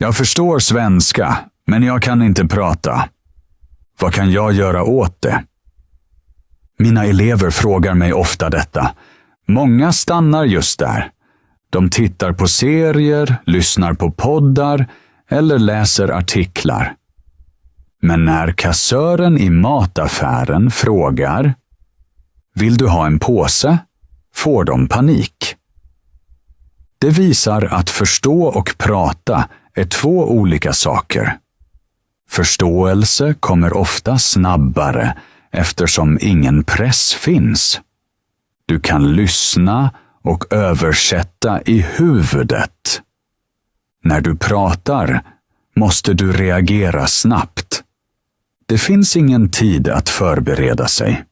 Jag förstår svenska, men jag kan inte prata. Vad kan jag göra åt det? Mina elever frågar mig ofta detta. Många stannar just där. De tittar på serier, lyssnar på poddar eller läser artiklar. Men när kassören i mataffären frågar: Vill du ha en påse? Får de panik. Det visar att förstå och prata är två olika saker. Förståelse kommer ofta snabbare eftersom ingen press finns. Du kan lyssna och översätta i huvudet. När du pratar måste du reagera snabbt. Det finns ingen tid att förbereda sig.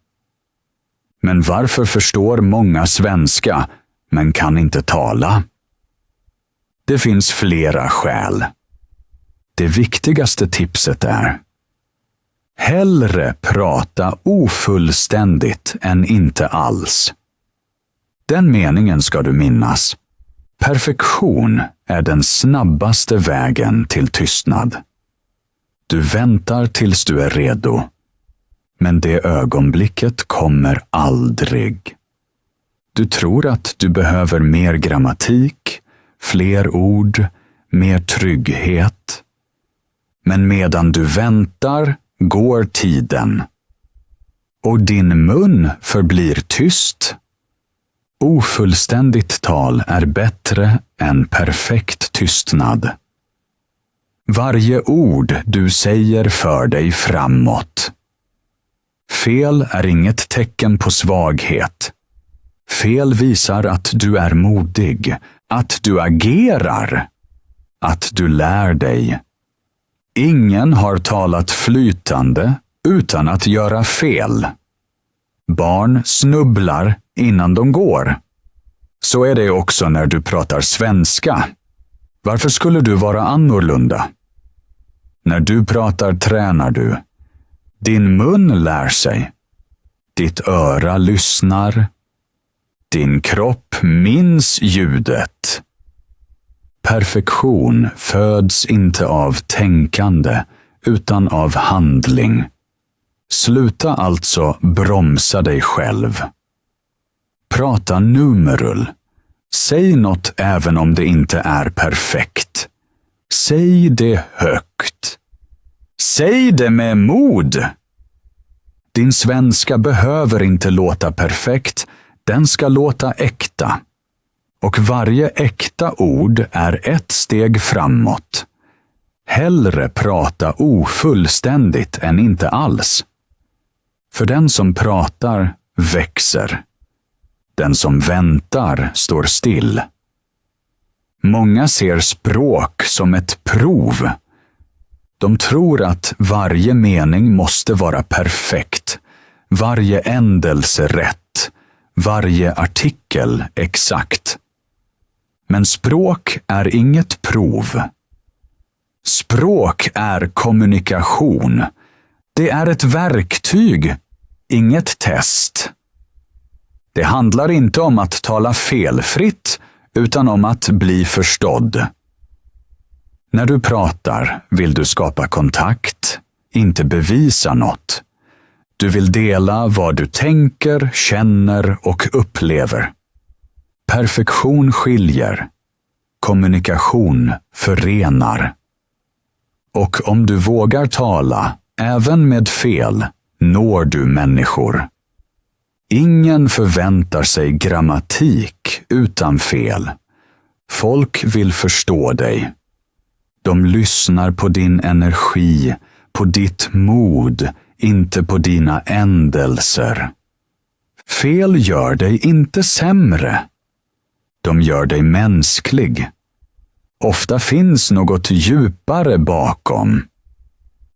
Men varför förstår många svenska men kan inte tala? Det finns flera skäl. Det viktigaste tipset är: hellre prata ofullständigt än inte alls. Den meningen ska du minnas. Perfektion är den snabbaste vägen till tystnad. Du väntar tills du är redo. Men det ögonblicket kommer aldrig. Du tror att du behöver mer grammatik, fler ord, mer trygghet. Men medan du väntar går tiden. Och din mun förblir tyst. Ofullständigt tal är bättre än perfekt tystnad. Varje ord du säger för dig framåt. Fel är inget tecken på svaghet. Fel visar att du är modig, att du agerar, att du lär dig. Ingen har talat flytande utan att göra fel. Barn snubblar innan de går. Så är det också när du pratar svenska. Varför skulle du vara annorlunda? När du pratar tränar du. Din mun lär sig. Ditt öra lyssnar. Din kropp minns ljudet. Perfektion föds inte av tänkande utan av handling. Sluta alltså bromsa dig själv. Prata numerull. Säg något även om det inte är perfekt. Säg det högt. Säg det med mod. Din svenska behöver inte låta perfekt, den ska låta äkta. Och varje äkta ord är ett steg framåt. Hellre prata ofullständigt än inte alls. För den som pratar växer. Den som väntar står still. Många ser språk som ett prov. De tror att varje mening måste vara perfekt, varje ändelse rätt, varje artikel exakt. Men språk är inget prov. Språk är kommunikation. Det är ett verktyg, inget test. Det handlar inte om att tala felfritt, utan om att bli förstådd. När du pratar vill du skapa kontakt, inte bevisa något. Du vill dela vad du tänker, känner och upplever. Perfektion skiljer. Kommunikation förenar. Och om du vågar tala, även med fel, når du människor. Ingen förväntar sig grammatik utan fel. Folk vill förstå dig. De lyssnar på din energi, på ditt mod, inte på dina ändelser. Fel gör dig inte sämre. De gör dig mänsklig. Ofta finns något djupare bakom.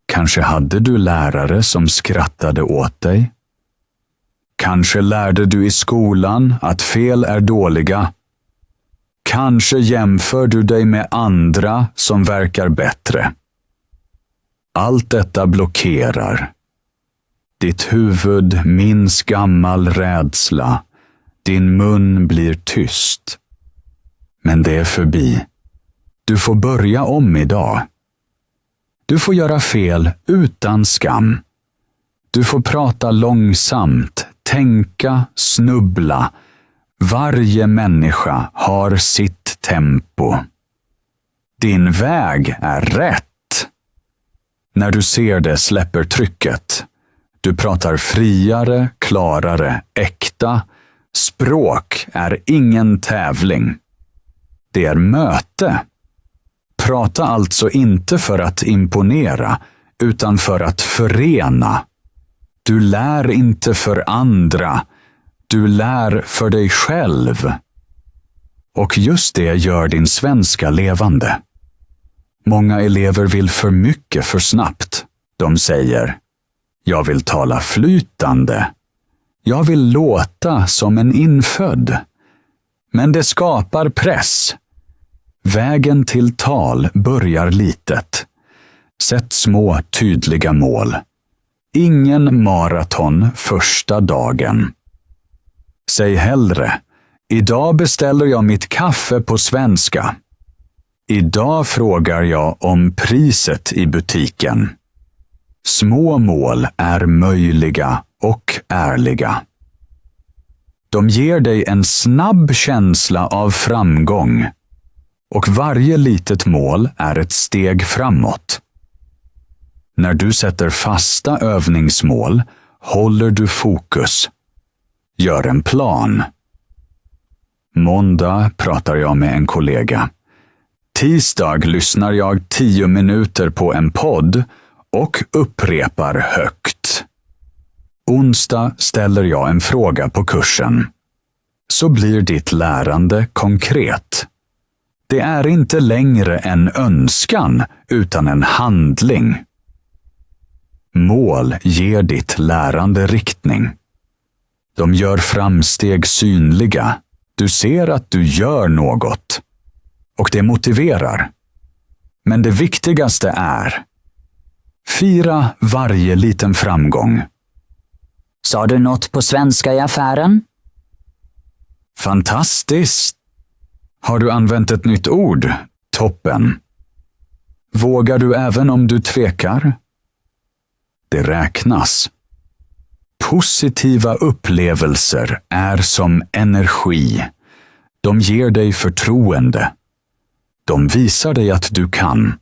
Kanske hade du lärare som skrattade åt dig. Kanske lärde du i skolan att fel är dåliga. Kanske jämför du dig med andra som verkar bättre. Allt detta blockerar. Ditt huvud minns gammal rädsla. Din mun blir tyst. Men det är förbi. Du får börja om idag. Du får göra fel utan skam. Du får prata långsamt, tänka, snubbla. Varje människa har sitt tempo. Din väg är rätt. När du ser det släpper trycket. Du pratar friare, klarare, äkta. Språk är ingen tävling. Det är möte. Prata alltså inte för att imponera, utan för att förena. Du lär inte för andra. Du lär för dig själv. Och just det gör din svenska levande. Många elever vill för mycket för snabbt. De säger: jag vill tala flytande. Jag vill låta som en infödd. Men det skapar press. Vägen till tal börjar litet. Sätt små, tydliga mål. Ingen maraton första dagen. Säg hellre: idag beställer jag mitt kaffe på svenska. Idag frågar jag om priset i butiken. Små mål är möjliga och ärliga. De ger dig en snabb känsla av framgång. Och varje litet mål är ett steg framåt. När du sätter fasta övningsmål håller du fokus. Gör en plan. Måndag pratar jag med en kollega. Tisdag lyssnar jag 10 minuter på en podd och upprepar högt. Onsdag ställer jag en fråga på kursen. Så blir ditt lärande konkret. Det är inte längre en önskan utan en handling. Mål ger ditt lärande riktning. De gör framsteg synliga. Du ser att du gör något. Och det motiverar. Men det viktigaste är: fira varje liten framgång. Sa du något på svenska i affären? Fantastiskt! Har du använt ett nytt ord? Toppen! Vågar du även om du tvekar? Det räknas. Positiva upplevelser är som energi. De ger dig förtroende. De visar dig att du kan.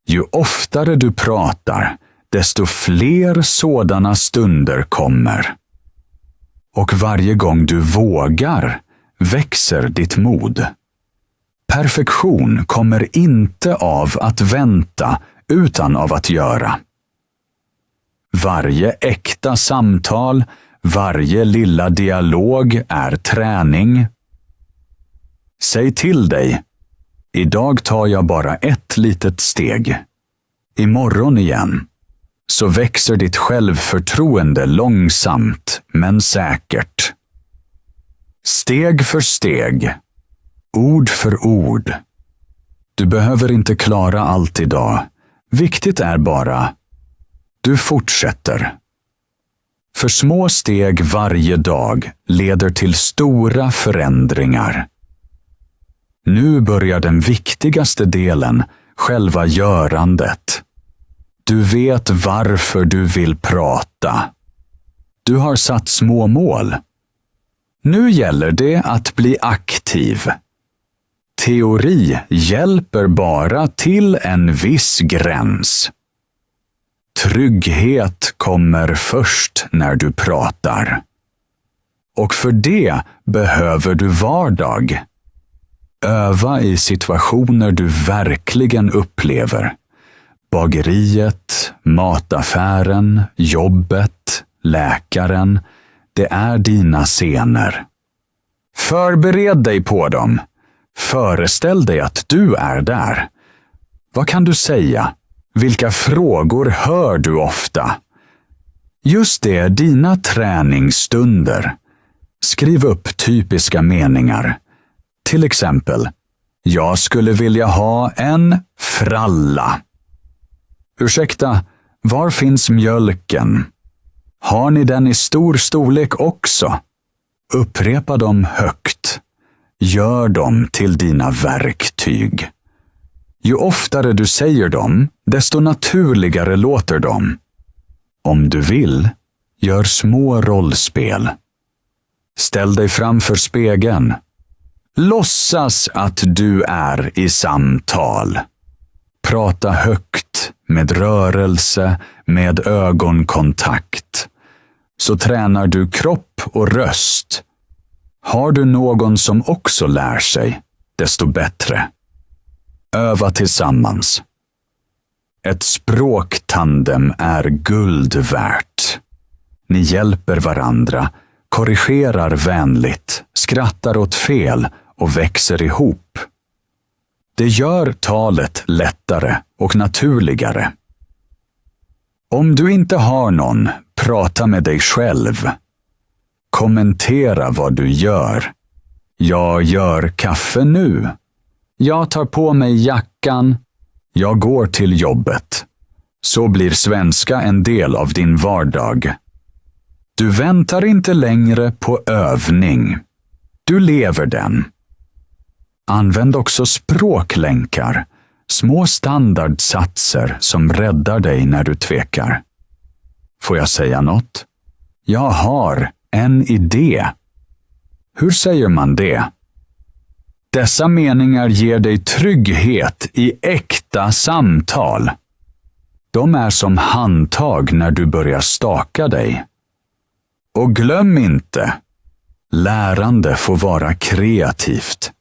Ju oftare du pratar, desto fler sådana stunder kommer. Och varje gång du vågar växer ditt mod. Perfektion kommer inte av att vänta utan av att göra. Varje äkta samtal, varje lilla dialog är träning. Säg till dig: idag tar jag bara ett litet steg. Imorgon igen. Så växer ditt självförtroende långsamt men säkert. Steg för steg. Ord för ord. Du behöver inte klara allt idag. Viktigt är bara: du fortsätter. För små steg varje dag leder till stora förändringar. Nu börjar den viktigaste delen, själva görandet. Du vet varför du vill prata. Du har satt små mål. Nu gäller det att bli aktiv. Teori hjälper bara till en viss gräns. Trygghet kommer först när du pratar. Och för det behöver du vardag. Öva i situationer du verkligen upplever. Bageriet, mataffären, jobbet, läkaren. Det är dina scener. Förbered dig på dem. Föreställ dig att du är där. Vad kan du säga? Vilka frågor hör du ofta? Just det är dina träningsstunder. Skriv upp typiska meningar. Till exempel: jag skulle vilja ha en fralla. Ursäkta, var finns mjölken? Har ni den i stor storlek också? Upprepa dem högt. Gör dem till dina verktyg. Ju oftare du säger dem, desto naturligare låter de. Om du vill, gör små rollspel. Ställ dig framför spegeln. Låtsas att du är i samtal. Prata högt, med rörelse, med ögonkontakt. Så tränar du kropp och röst. Har du någon som också lär sig, desto bättre. Öva tillsammans. Ett språktandem är guld värt. Ni hjälper varandra, korrigerar vänligt, skrattar åt fel och växer ihop. Det gör talet lättare och naturligare. Om du inte har någon, prata med dig själv. Kommentera vad du gör. Jag gör kaffe nu. Jag tar på mig jackan. Jag går till jobbet. Så blir svenska en del av din vardag. Du väntar inte längre på övning. Du lever den. Använd också språklänkar, små standardsatser som räddar dig när du tvekar. Får jag säga något? Jag har en idé. Hur säger man det? Dessa meningar ger dig trygghet i äkta samtal. De är som handtag när du börjar staka dig. Och glöm inte, lärande får vara kreativt.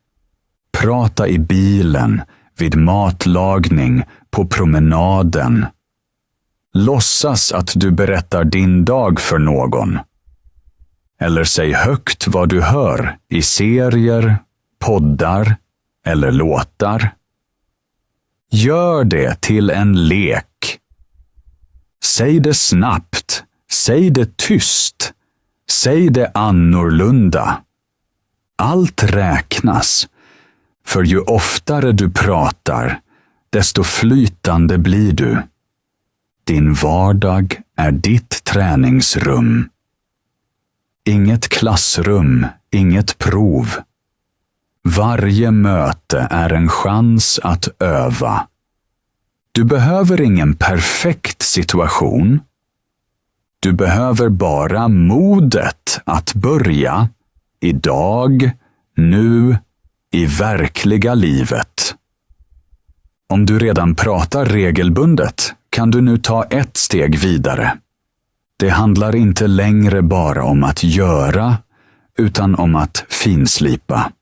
Prata i bilen, vid matlagning, på promenaden. Låtsas att du berättar din dag för någon. Eller säg högt vad du hör i serier, poddar eller låtar. Gör det till en lek. Säg det snabbt, säg det tyst, säg det annorlunda. Allt räknas, för ju oftare du pratar, desto flytande blir du. Din vardag är ditt träningsrum. Inget klassrum, inget prov. Varje möte är en chans att öva. Du behöver ingen perfekt situation. Du behöver bara modet att börja, idag, nu, i verkliga livet. Om du redan pratar regelbundet kan du nu ta ett steg vidare. Det handlar inte längre bara om att göra, utan om att finslipa.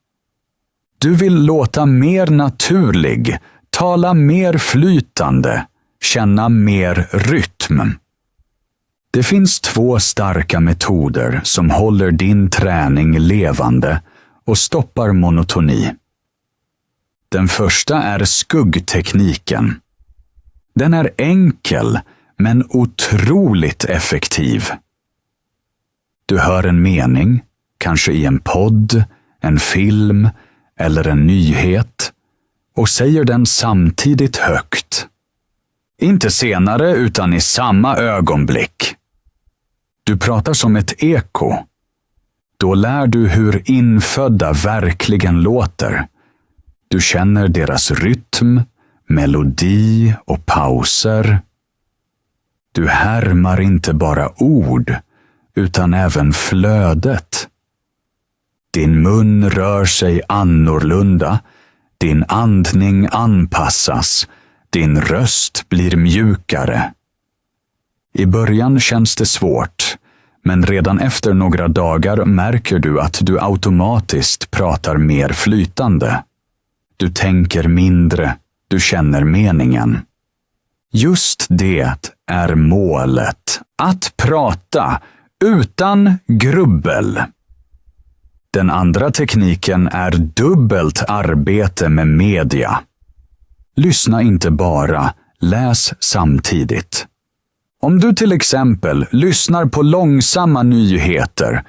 Du vill låta mer naturlig, tala mer flytande, känna mer rytm. Det finns 2 starka metoder som håller din träning levande och stoppar monotoni. Den första är skuggtekniken. Den är enkel men otroligt effektiv. Du hör en mening, kanske i en podd, en film eller en nyhet, och säger den samtidigt högt. Inte senare utan i samma ögonblick. Du pratar som ett eko. Då lär du hur infödda verkligen låter. Du känner deras rytm, melodi och pauser. Du härmar inte bara ord, utan även flödet. Din mun rör sig annorlunda, din andning anpassas, din röst blir mjukare. I början känns det svårt, men redan efter några dagar märker du att du automatiskt pratar mer flytande. Du tänker mindre, du känner meningen. Just det är målet, att prata utan grubbel. Den andra tekniken är dubbelt arbete med media. Lyssna inte bara, läs samtidigt. Om du till exempel lyssnar på långsamma nyheter,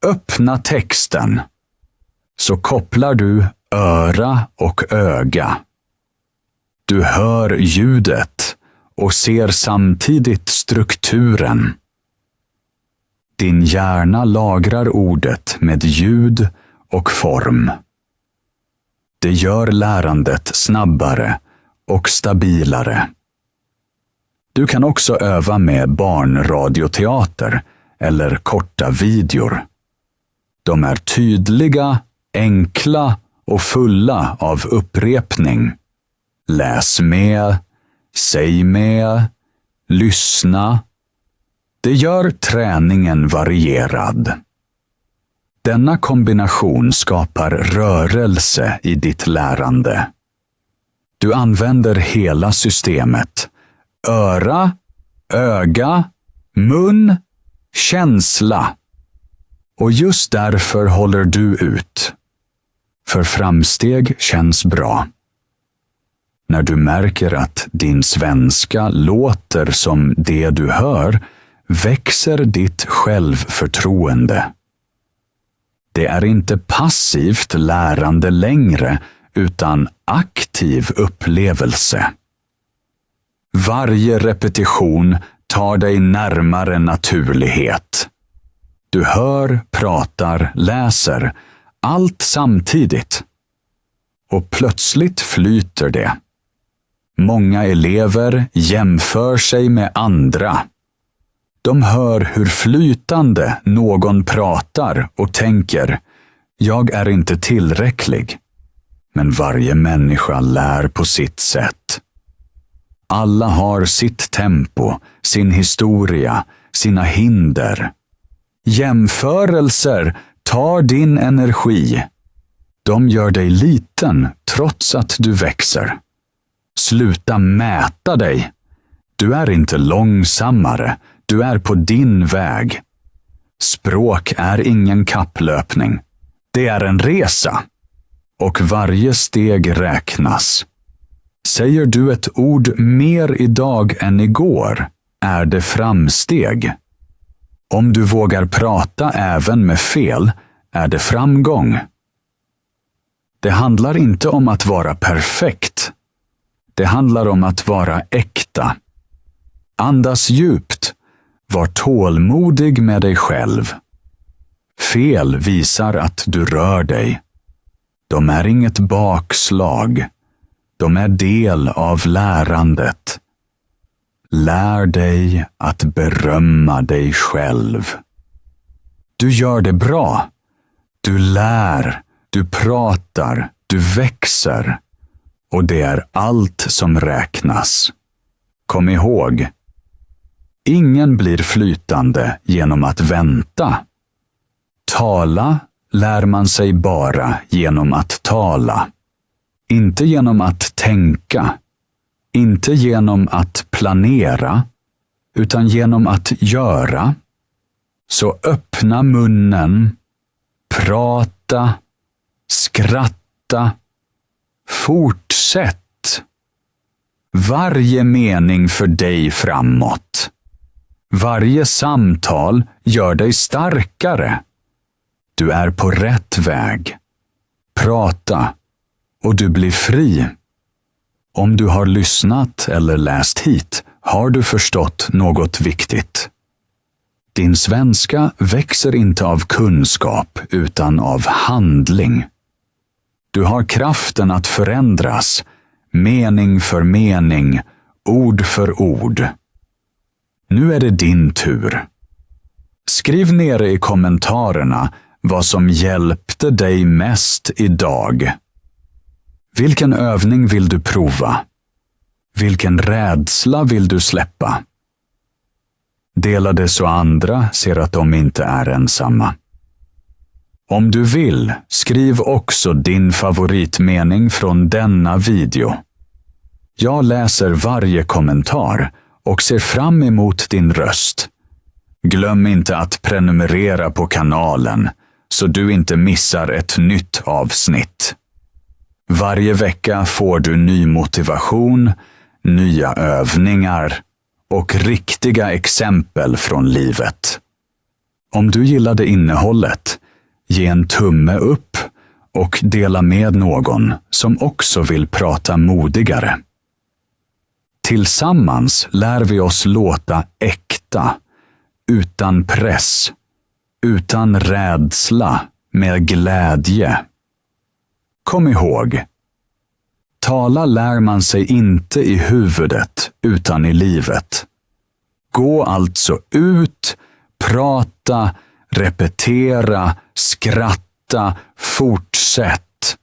öppna texten, så kopplar du öra och öga. Du hör ljudet och ser samtidigt strukturen. Din hjärna lagrar ordet med ljud och form. Det gör lärandet snabbare och stabilare. Du kan också öva med barnradioteater eller korta videor. De är tydliga, enkla och fulla av upprepning. Läs med, säg med, lyssna. Det gör träningen varierad. Denna kombination skapar rörelse i ditt lärande. Du använder hela systemet. Öra, öga, mun, känsla. Och just därför håller du ut. För framsteg känns bra. När du märker att din svenska låter som det du hör, växer ditt självförtroende. Det är inte passivt lärande längre, utan aktiv upplevelse. Varje repetition tar dig närmare naturlighet. Du hör, pratar, läser, allt samtidigt. Och plötsligt flyter det. Många elever jämför sig med andra. De hör hur flytande någon pratar och tänker, jag är inte tillräcklig. Men varje människa lär på sitt sätt. Alla har sitt tempo, sin historia, sina hinder. Jämförelser tar din energi. De gör dig liten trots att du växer. Sluta mäta dig. Du är inte långsammare, du är på din väg. Språk är ingen kapplöpning. Det är en resa. Och varje steg räknas. Säger du ett ord mer idag än igår, är det framsteg. Om du vågar prata även med fel, är det framgång. Det handlar inte om att vara perfekt. Det handlar om att vara äkta. Andas djupt. Var tålmodig med dig själv. Fel visar att du rör dig. De är inget bakslag. De är del av lärandet. Lär dig att berömma dig själv. Du gör det bra. Du lär, du pratar, du växer. Och det är allt som räknas. Kom ihåg. Ingen blir flytande genom att vänta. Tala lär man sig bara genom att tala. Inte genom att tänka. Inte genom att planera. Utan genom att göra. Så öppna munnen. Prata. Skratta. Fortsätt. Varje mening för dig framåt. Varje samtal gör dig starkare. Du är på rätt väg. Prata och du blir fri. Om du har lyssnat eller läst hit har du förstått något viktigt. Din svenska växer inte av kunskap utan av handling. Du har kraften att förändras, mening för mening, ord för ord. Nu är det din tur. Skriv nere i kommentarerna vad som hjälpte dig mest idag. Vilken övning vill du prova? Vilken rädsla vill du släppa? Dela det så andra ser att de inte är ensamma. Om du vill, skriv också din favoritmening från denna video. Jag läser varje kommentar och ser fram emot din röst. Glöm inte att prenumerera på kanalen så du inte missar ett nytt avsnitt. Varje vecka får du ny motivation, nya övningar och riktiga exempel från livet. Om du gillade innehållet, ge en tumme upp och dela med någon som också vill prata modigare. Tillsammans lär vi oss låta äkta, utan press, utan rädsla, med glädje. Kom ihåg, Tala lär man sig inte i huvudet utan i livet. Gå alltså ut, prata, repetera, skratta, fortsätt.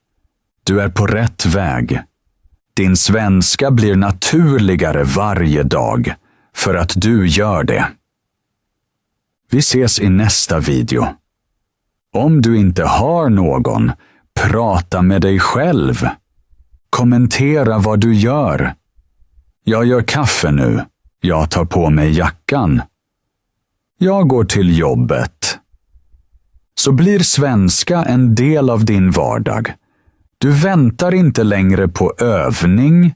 Du är på rätt väg. Din svenska blir naturligare varje dag för att du gör det. Vi ses i nästa video. Om du inte har någon, prata med dig själv. Kommentera vad du gör. Jag gör kaffe nu. Jag tar på mig jackan. Jag går till jobbet. Så blir svenska en del av din vardag. Du väntar inte längre på övning.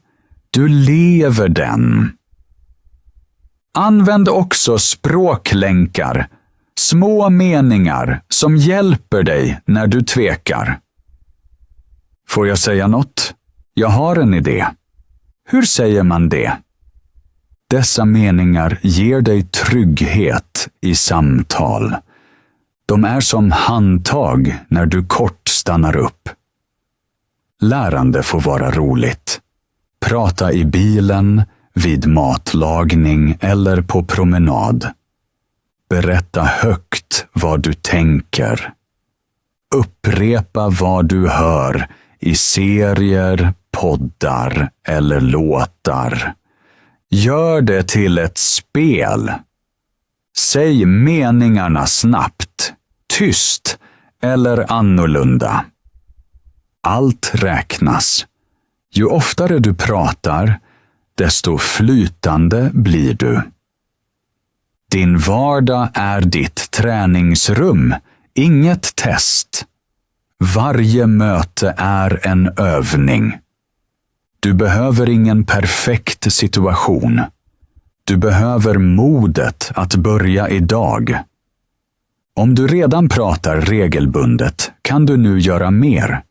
Du lever den. Använd också språklänkar, små meningar som hjälper dig när du tvekar. Får jag säga något? Jag har en idé. Hur säger man det? Dessa meningar ger dig trygghet i samtal. De är som handtag när du kort stannar upp. Lärande får vara roligt. Prata i bilen, vid matlagning eller på promenad. Berätta högt vad du tänker. Upprepa vad du hör i serier, poddar eller låtar. Gör det till ett spel. Säg meningarna snabbt, tyst eller annorlunda. Allt räknas. Ju oftare du pratar, desto flytande blir du. Din vardag är ditt träningsrum, inget test. Varje möte är en övning. Du behöver ingen perfekt situation. Du behöver modet att börja idag. Om du redan pratar regelbundet kan du nu göra mer.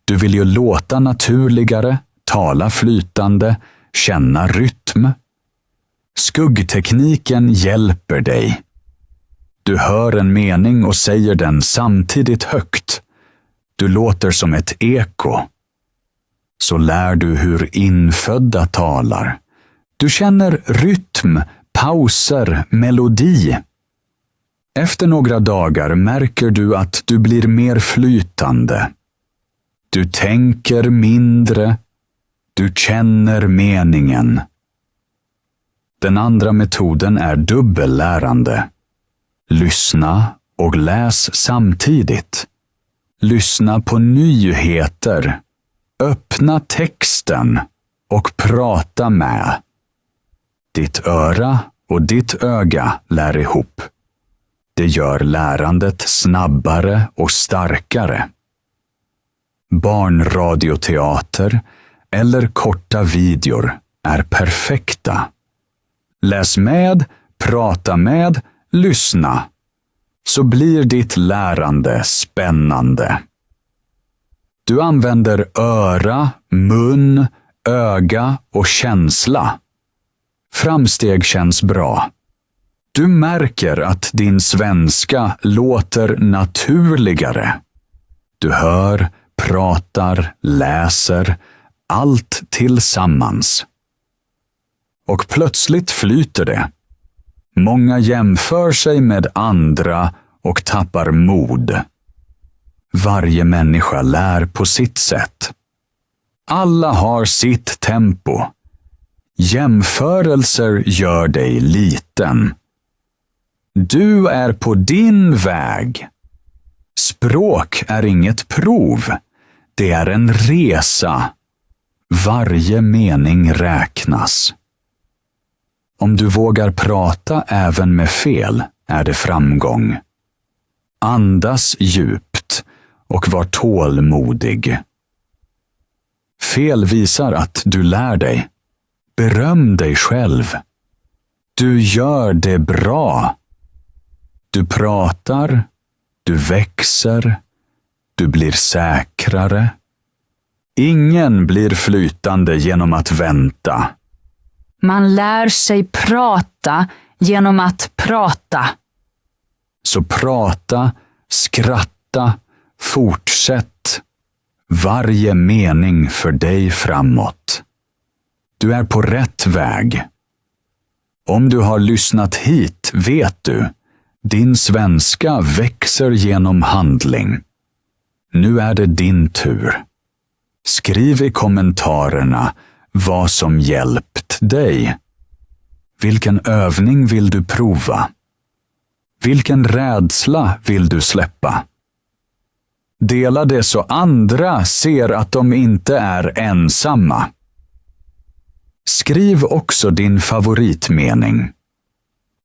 Du vill ju låta naturligare, tala flytande, känna rytm. Skuggtekniken hjälper dig. Du hör en mening och säger den samtidigt högt. Du låter som ett eko. Så lär du hur infödda talar. Du känner rytm, pauser, melodi. Efter några dagar märker du att du blir mer flytande. Du tänker mindre. Du känner meningen. Den andra metoden är dubbellärande. Lyssna och läs samtidigt. Lyssna på nyheter. Öppna texten och prata med. Ditt öra och ditt öga lär ihop. Det gör lärandet snabbare och starkare. Barnradioteater eller korta videor är perfekta. Läs med, prata med, lyssna. Så blir ditt lärande spännande. Du använder öra, mun, öga och känsla. Framsteg känns bra. Du märker att din svenska låter naturligare. Du hör, pratar, läser, allt tillsammans. Och plötsligt flyter det. Många jämför sig med andra och tappar mod. Varje människa lär på sitt sätt. Alla har sitt tempo. Jämförelser gör dig liten. Du är på din väg. Språk är inget prov. Det är en resa. Varje mening räknas. Om du vågar prata även med fel är det framgång. Andas djupt och var tålmodig. Fel visar att du lär dig. Beröm dig själv. Du gör det bra. Du pratar, du växer, du blir säkrare. Ingen blir flytande genom att vänta. Man lär sig prata genom att prata. Så prata, skratta, fortsätt. Varje mening för dig framåt. Du är på rätt väg. Om du har lyssnat hit vet du, din svenska växer genom handling. Nu är det din tur. Skriv i kommentarerna vad som hjälpt dig. Vilken övning vill du prova? Vilken rädsla vill du släppa? Dela det så andra ser att de inte är ensamma. Skriv också din favoritmening.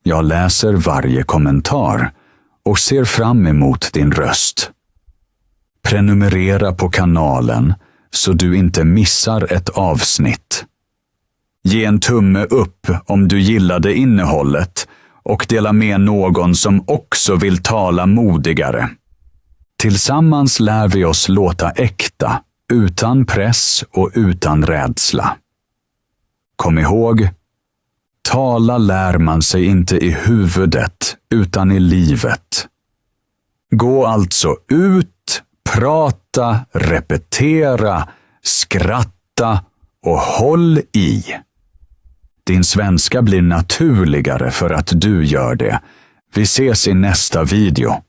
Jag läser varje kommentar och ser fram emot din röst. Prenumerera på kanalen så du inte missar ett avsnitt. Ge en tumme upp om du gillade innehållet och dela med någon som också vill tala modigare. Tillsammans lär vi oss låta äkta, utan press och utan rädsla. Kom ihåg, tala lär man sig inte i huvudet utan i livet. Gå alltså ut, prata, repetera, skratta och håll i. Din svenska blir naturligare för att du gör det. Vi ses i nästa video.